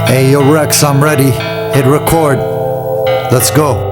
Hey, yo, Rex, I'm ready. Hit record. Let's go.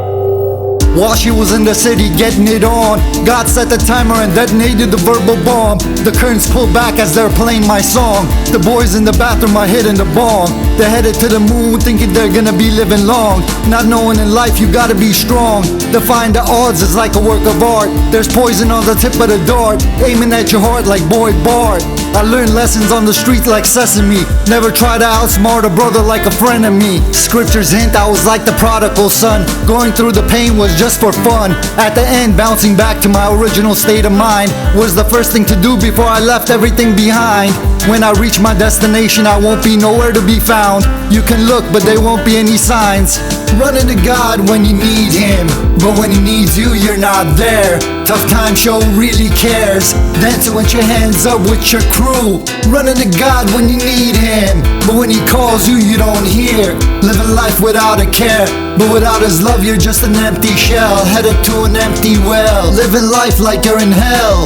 While she was in the city getting it on, God set the timer and detonated the verbal bomb. The curtains pulled back as they're playing my song. The boys in the bathroom are hitting the bong. They're headed to the moon thinking they're gonna be living long. Not knowing in life you gotta be strong. Defying the odds is like a work of art. There's poison on the tip of the dart, aiming at your heart like Boy Bart. I learned lessons on the streets like sesame. Never try to outsmart a brother like a friend of me. Scriptures hint I was like the prodigal son. Going through the pain was just for fun. At the end, bouncing back to my original state of mind was the first thing to do before I left everything behind. When I reach my destination, I won't be nowhere to be found. You can look, but there won't be any signs. Running to God when you need Him, but when He needs you, you're not there. Tough time show really cares. Dancing with your hands up with your crew. Running to God when you need Him, but when He calls you, you don't hear. Living life without a care, but without His love, you're just an empty shell, headed to an empty well. Living life like you're in hell.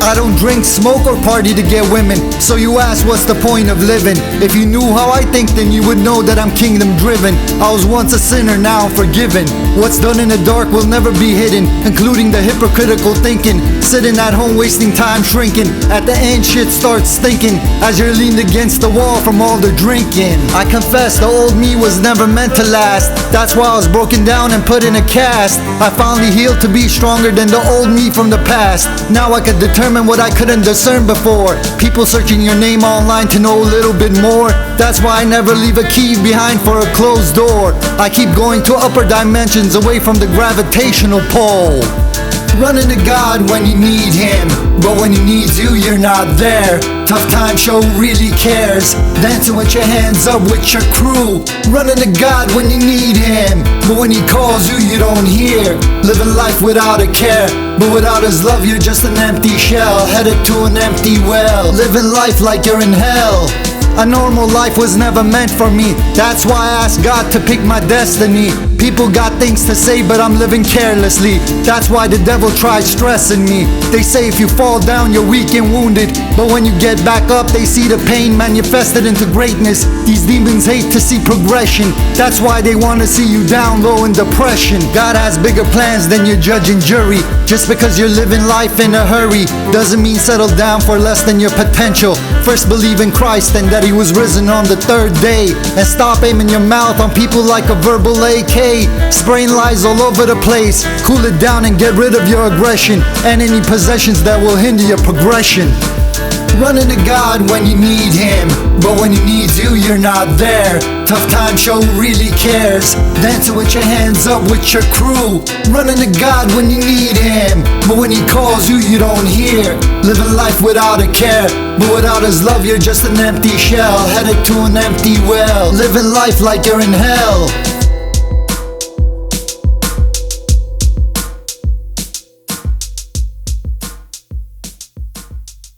I don't drink, smoke, or party to get women. So you ask what's the point of living? If you knew how I think, then you would know that I'm kingdom driven. I was once a sinner, now I'm forgiven. What's done in the dark will never be hidden, including the hypocritical thinking. Sitting at home wasting time shrinking. At the end shit starts stinking as you're leaned against the wall from all the drinking. I confess the old me was never meant to last. That's why I was broken down and put in a cast. I finally healed to be stronger than the old me from the past. Now I could determine what I couldn't discern before. People searching your name online to know a little bit more. That's why I never leave a key behind for a closed door. I keep going to upper dimensions away from the gravitational pull. Running to God when you need Him, but when He needs you, you're not there. Tough time show really cares. Dancing with your hands up with your crew. Running to God when you need Him, but when He calls you, you don't hear. Living life without a care, but without His love, you're just an empty shell, headed to an empty well. Living life like you're in hell. A normal life was never meant for me. That's why I asked God to pick my destiny. People got things to say, but I'm living carelessly. That's why the devil tries stressing me. They say if you fall down, you're weak and wounded, but when you get back up, they see the pain manifested into greatness. These demons hate to see progression. That's why they want to see you down low in depression. God has bigger plans than your judge and jury. Just because you're living life in a hurry doesn't mean settle down for less than your potential. First believe in Christ and that He was risen on the third day, and stop aiming your mouth on people like a verbal AK. Spraying lies all over the place. Cool it down and get rid of your aggression and any possessions that will hinder your progression. Running to God when you need Him, but when He needs you, you're not there. Tough time show really cares. Dancing with your hands up with your crew. Running to God when you need Him, but when He calls you, you don't hear. Living life without a care, but without His love, you're just an empty shell, headed to an empty well. Living life like you're in hell.